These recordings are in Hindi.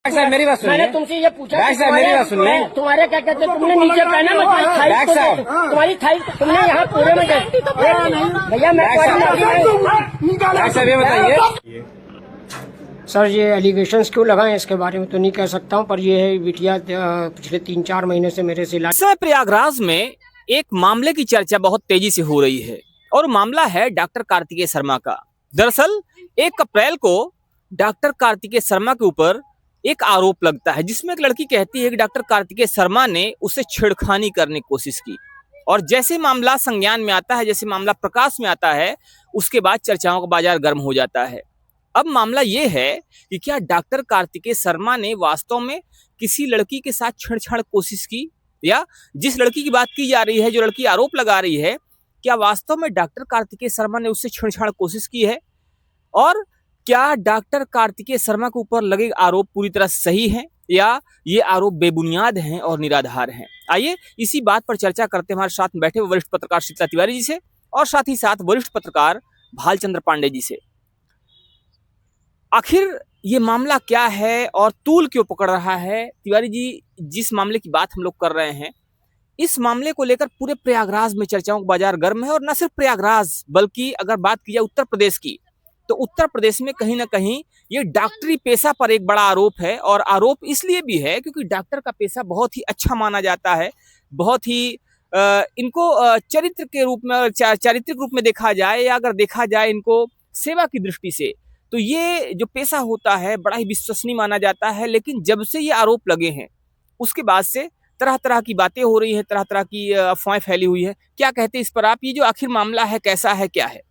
साहब मेरी बात सुनिए। मैंने तुमसे ये पूछा बैक साहब मेरी बात सुनिए। तुम्हारे क्या कहते हैं, तुमने नीचे पहना बैक साहब। तुम्हारी थाई तुमने यहाँ पूरे में भैया मैं बैक साहब ये बताइए। सर ये एलिगेशंस क्यों लगाए इसके बारे में तो नहीं कह सकता हूँ, पर ये है बिटिया पिछले 3-4 महीने से मेरे से इस समय प्रयागराज में एक मामले की चर्चा बहुत तेजी से हो रही है और मामला है डॉक्टर कार्तिकेय शर्मा का। दरअसल 1 अप्रैल को डॉक्टर कार्तिकेय शर्मा के ऊपर एक आरोप लगता है जिसमें एक लड़की कहती है कि डॉक्टर कार्तिकेय शर्मा ने उसे छेड़खानी करने की कोशिश की और जैसे मामला संज्ञान में आता है, जैसे मामला प्रकाश में आता है, उसके बाद चर्चाओं का बाजार गर्म हो जाता है। अब मामला ये है कि क्या डॉक्टर कार्तिकेय शर्मा ने वास्तव में किसी लड़की के साथ छेड़छाड़ कोशिश की, या जिस लड़की की बात की जा रही है, जो लड़की आरोप लगा रही है, क्या वास्तव में डॉक्टर कार्तिकेय शर्मा ने उससे छेड़छाड़ कोशिश की है, और क्या डॉक्टर कार्तिकेय शर्मा के ऊपर लगे आरोप पूरी तरह सही हैं या ये आरोप बेबुनियाद हैं और निराधार हैं। आइए इसी बात पर चर्चा करते हैं हमारे साथ में बैठे वरिष्ठ पत्रकार शीतला तिवारी जी से और साथ ही साथ वरिष्ठ पत्रकार भालचंद्र पांडे जी से। आखिर ये मामला क्या है और तूल क्यों पकड़ रहा है? तिवारी जी, जिस मामले की बात हम लोग कर रहे हैं, इस मामले को लेकर पूरे प्रयागराज में चर्चाओं का बाजार गर्म है और न सिर्फ प्रयागराज बल्कि अगर बात की जाए उत्तर प्रदेश की, तो उत्तर प्रदेश में कहीं ना कहीं ये डॉक्टरी पेशा पर एक बड़ा आरोप है। और आरोप इसलिए भी है क्योंकि डॉक्टर का पेशा बहुत ही अच्छा माना जाता है, बहुत ही इनको चरित्र के रूप में, चारित्रिक रूप में देखा जाए या अगर देखा जाए इनको सेवा की दृष्टि से, तो ये जो पेशा होता है बड़ा ही विश्वसनीय माना जाता है। लेकिन जब से ये आरोप लगे हैं उसके बाद से तरह तरह की बातें हो रही हैं, तरह तरह की अफवाहें फैली हुई है। क्या कहते हैं इस पर आप? ये जो आखिर मामला है कैसा है, क्या है?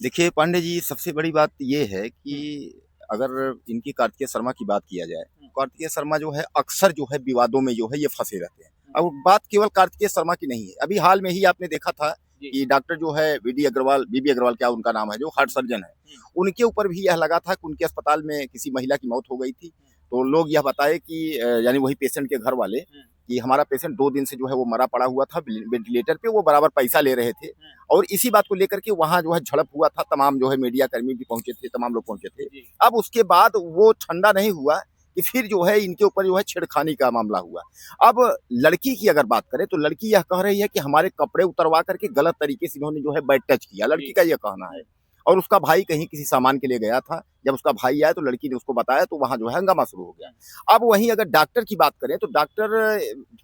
देखिए पांडे जी, सबसे बड़ी बात ये है कि अगर इनकी कार्तिकेय शर्मा की बात किया जाए, कार्तिकेय शर्मा जो है अक्सर जो है विवादों में जो है ये फंसे रहते हैं। अब बात केवल कार्तिकेय शर्मा की नहीं है, अभी हाल में ही आपने देखा था कि डॉक्टर जो है बीबी अग्रवाल क्या उनका नाम है, जो हार्ट सर्जन है, उनके ऊपर भी यह लगा था कि उनके अस्पताल में किसी महिला की मौत हो गई थी। तो लोग यह बताए कि यानी वही पेशेंट के घर वाले कि हमारा पेशेंट 2 दिन से जो है वो मरा पड़ा हुआ था वेंटिलेटर पे, वो बराबर पैसा ले रहे थे। और इसी बात को लेकर के वहाँ जो है झड़प हुआ था, तमाम जो है मीडिया कर्मी भी पहुंचे थे, तमाम लोग पहुंचे थे। अब उसके बाद वो ठंडा नहीं हुआ कि फिर जो है इनके ऊपर जो है छेड़खानी का मामला हुआ। अब लड़की की अगर बात करें तो लड़की यह कह रही है कि हमारे कपड़े उतरवा करके गलत तरीके से इन्होंने जो है बैड टच किया, लड़की का यह कहना है। और उसका भाई कहीं किसी सामान के लिए गया था, जब उसका भाई आया तो लड़की ने उसको बताया, तो वहां जो है हंगामा शुरू हो गया। अब वहीं अगर डॉक्टर की बात करें तो डॉक्टर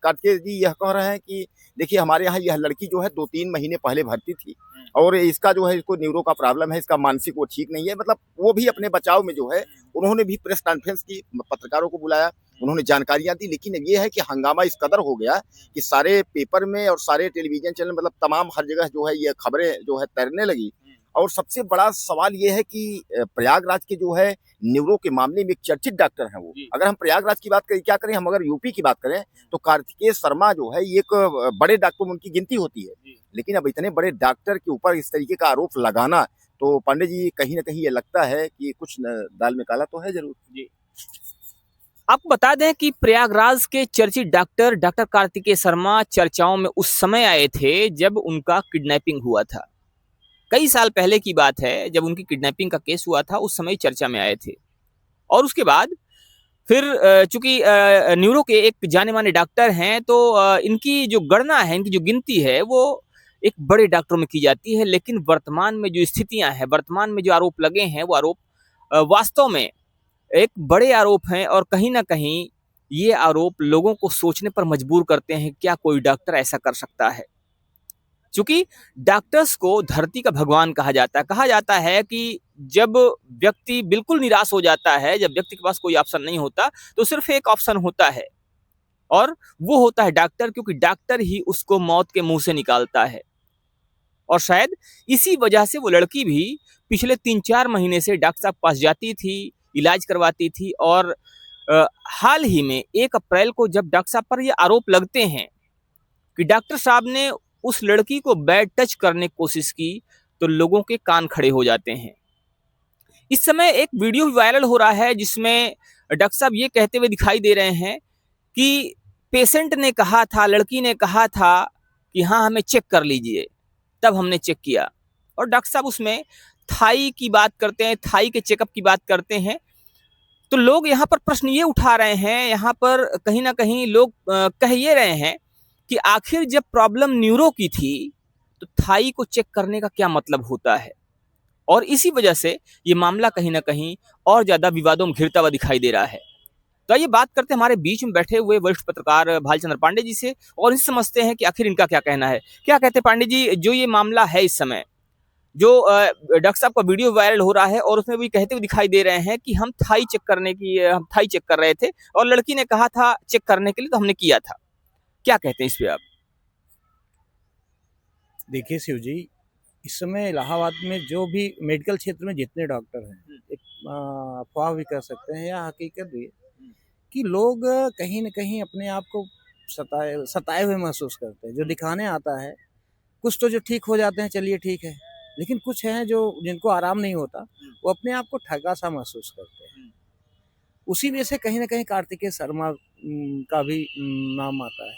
कार्तिकेय जी यह कह रहे हैं कि देखिए हमारे यहाँ यह लड़की जो है 2-3 महीने पहले भर्ती थी और इसका जो है इसको न्यूरो का प्रॉब्लम है, इसका मानसिक वो ठीक नहीं है। मतलब वो भी अपने बचाव में जो है उन्होंने भी प्रेस कॉन्फ्रेंस की, पत्रकारों को बुलाया, उन्होंने जानकारियां दी। लेकिन ये है कि हंगामा इस कदर हो गया कि सारे पेपर में और सारे टेलीविजन चैनल, मतलब तमाम हर जगह जो है ये खबरें जो है तैरने लगी। और सबसे बड़ा सवाल ये है कि प्रयागराज के जो है न्यूरो के मामले में एक चर्चित डॉक्टर हैं वो। अगर हम प्रयागराज की बात करें, क्या करें, हम अगर यूपी की बात करें तो कार्तिकेय शर्मा जो है एक बड़े डॉक्टर में उनकी गिनती होती है। लेकिन अब इतने बड़े डॉक्टर के ऊपर इस तरीके का आरोप लगाना, तो पांडे जी कहीं ना कहीं ये लगता है कि कुछ दाल में काला तो है जरूर। जी, आपको बता दें कि प्रयागराज के चर्चित डॉक्टर कार्तिकेय शर्मा चर्चाओं में उस समय आए थे जब उनका किडनैपिंग हुआ था। कई साल पहले की बात है, जब उनकी किडनैपिंग का केस हुआ था, उस समय चर्चा में आए थे। और उसके बाद फिर चूंकि न्यूरो के एक जाने माने डॉक्टर हैं, तो इनकी जो गणना है, इनकी जो गिनती है, वो एक बड़े डॉक्टरों में की जाती है। लेकिन वर्तमान में जो स्थितियां हैं, वर्तमान में जो आरोप लगे हैं, वो आरोप वास्तव में एक बड़े आरोप हैं और कहीं ना कहीं ये आरोप लोगों को सोचने पर मजबूर करते हैं, क्या कोई डॉक्टर ऐसा कर सकता है? क्योंकि डॉक्टर्स को धरती का भगवान कहा जाता है कि जब व्यक्ति बिल्कुल निराश हो जाता है, जब व्यक्ति के पास कोई ऑप्शन नहीं होता, तो सिर्फ एक ऑप्शन होता है और वो होता है डॉक्टर, क्योंकि डॉक्टर ही उसको मौत के मुंह से निकालता है। और शायद इसी वजह से वो लड़की भी पिछले 3-4 महीने से डॉक्टर साहब के पास जाती थी, इलाज करवाती थी। और हाल ही में 1 अप्रैल को जब डॉक्टर साहब पर ये आरोप लगते हैं कि डॉक्टर साहब ने उस लड़की को बैड टच करने की कोशिश की, तो लोगों के कान खड़े हो जाते हैं। इस समय एक वीडियो वायरल हो रहा है जिसमें डॉक्टर साहब ये कहते हुए दिखाई दे रहे हैं कि पेशेंट ने कहा था, लड़की ने कहा था कि हाँ हमें चेक कर लीजिए, तब हमने चेक किया। और डॉक्टर साहब उसमें थाई की बात करते हैं, थाई के चेकअप की बात करते हैं। तो लोग यहाँ पर प्रश्न ये उठा रहे हैं, यहाँ पर कहीं ना कहीं लोग कह ये रहे हैं कि आखिर जब प्रॉब्लम न्यूरो की थी तो थाई को चेक करने का क्या मतलब होता है, और इसी वजह से ये मामला कहीं ना कहीं और ज्यादा विवादों में घिरता हुआ दिखाई दे रहा है। तो ये बात करते हैं हमारे बीच में बैठे हुए वरिष्ठ पत्रकार भालचंद्र पांडे जी से, और इनसे समझते हैं कि आखिर इनका क्या कहना है। क्या कहते हैं पांडे जी, जो ये मामला है इस समय, जो डॉक्टर साहब का वीडियो वायरल हो रहा है और उसमें भी कहते हुए दिखाई दे रहे हैं कि हम थाई चेक कर रहे थे और लड़की ने कहा था चेक करने के लिए, तो हमने किया था। क्या कहते हैं इस पे आप? देखिए शिव जी, इस समय इलाहाबाद में जो भी मेडिकल क्षेत्र में जितने डॉक्टर हैं, एक अफवाह भी कर सकते हैं या हकीकत भी है कि लोग कहीं न कहीं अपने आप को सताए हुए महसूस करते हैं। जो दिखाने आता है, कुछ तो जो ठीक हो जाते हैं, चलिए ठीक है, लेकिन कुछ हैं जो जिनको आराम नहीं होता, वो अपने आप को ठगा सा महसूस करते हैं। उसी वजह से कहीं न कहीं कार्तिकेय शर्मा का भी नाम आता है,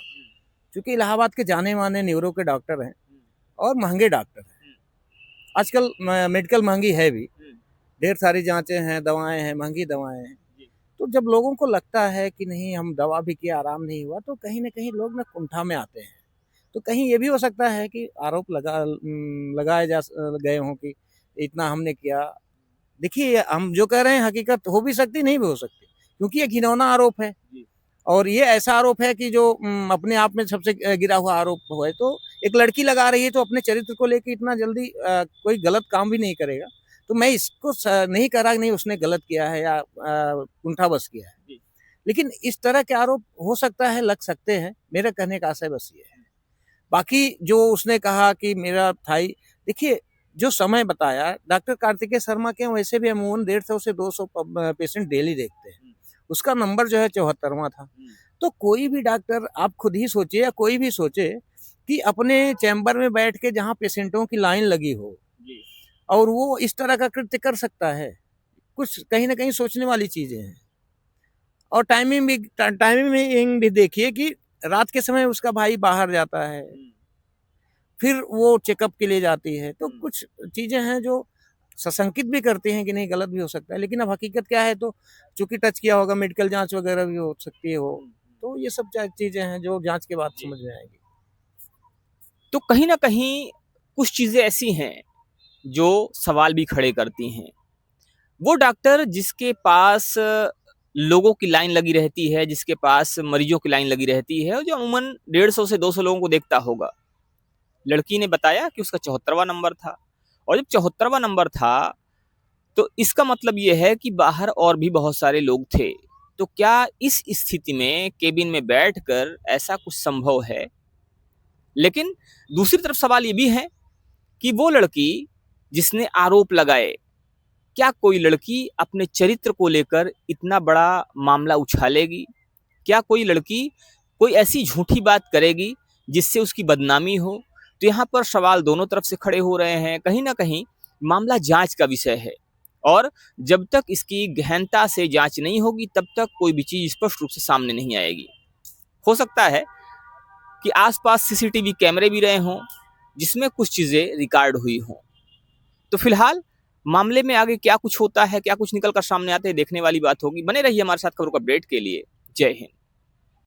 क्योंकि इलाहाबाद के जाने माने न्यूरो के डॉक्टर हैं और महंगे डॉक्टर हैं। आजकल मेडिकल महंगी है भी, ढेर सारी जांचें हैं, दवाएं हैं, महंगी दवाएं हैं। तो जब लोगों को लगता है कि नहीं हम दवा भी किया, आराम नहीं हुआ, तो कहीं ना कहीं लोग ना कुंठा में आते हैं। तो कहीं ये भी हो सकता है कि आरोप लगाए जा गए हों कि इतना हमने किया। देखिए, हम जो कह रहे हैं हकीकत हो भी सकती, नहीं भी हो सकती, क्योंकि ये घिनौना आरोप है और ये ऐसा आरोप है कि जो अपने आप में सबसे गिरा हुआ आरोप है। तो एक लड़की लगा रही है, तो अपने चरित्र को लेकर इतना जल्दी कोई गलत काम भी नहीं करेगा। तो मैं इसको नहीं कह रहा कि नहीं उसने गलत किया है या कुंठाबस किया है, लेकिन इस तरह के आरोप हो सकता है, लग सकते हैं। मेरा कहने का आशय बस ये है। बाकी जो उसने कहा कि मेरा थाई, देखिए जो समय बताया डॉक्टर कार्तिकेय शर्मा के, वैसे भी अमूमन 150 से 200 पेशेंट डेली देखते हैं। उसका नंबर जो है 74वां था। तो कोई भी डॉक्टर, आप खुद ही सोचिए या कोई भी सोचे कि अपने चैम्बर में बैठ के जहाँ पेशेंटों की लाइन लगी हो और वो इस तरह का कृत्य कर सकता है, कुछ कहीं ना कहीं सोचने वाली चीजें हैं। और टाइमिंग भी देखिए कि रात के समय उसका भाई बाहर जाता है, फिर वो चेकअप के लिए जाती है। तो कुछ चीजें हैं जो सशंकित भी करती हैं कि नहीं गलत भी हो सकता है, लेकिन अब हकीकत क्या है, तो चूंकि टच किया होगा, मेडिकल जांच वगैरह भी हो सकती है हो, तो ये सब चीजें हैं जो जांच के बाद समझ में आएंगी। तो कहीं ना कहीं कुछ चीजें ऐसी हैं जो सवाल भी खड़े करती हैं। वो डॉक्टर जिसके पास लोगों की लाइन लगी रहती है, जिसके पास मरीजों की लाइन लगी रहती है, जो अमूमन 150 से 200 लोगों को देखता होगा। लड़की ने बताया कि उसका 74वां नंबर था, और जब 74वां नंबर था तो इसका मतलब ये है कि बाहर और भी बहुत सारे लोग थे। तो क्या इस स्थिति में केबिन में बैठकर ऐसा कुछ संभव है? लेकिन दूसरी तरफ सवाल ये भी है कि वो लड़की जिसने आरोप लगाए, क्या कोई लड़की अपने चरित्र को लेकर इतना बड़ा मामला उछालेगी? क्या कोई लड़की कोई ऐसी झूठी बात करेगी जिससे उसकी बदनामी हो? तो यहाँ पर सवाल दोनों तरफ से खड़े हो रहे हैं। कहीं ना कहीं मामला जांच का विषय है, और जब तक इसकी गहनता से जांच नहीं होगी तब तक कोई भी चीज स्पष्ट रूप से सामने नहीं आएगी। हो सकता है कि आसपास सीसीटीवी कैमरे भी रहे हों जिसमें कुछ चीजें रिकॉर्ड हुई हों। तो फिलहाल मामले में आगे क्या कुछ होता है, क्या कुछ निकल कर सामने आते हैं, देखने वाली बात होगी। बने रहिए हमारे साथ खबरों को अपडेट के लिए। जय हिंद।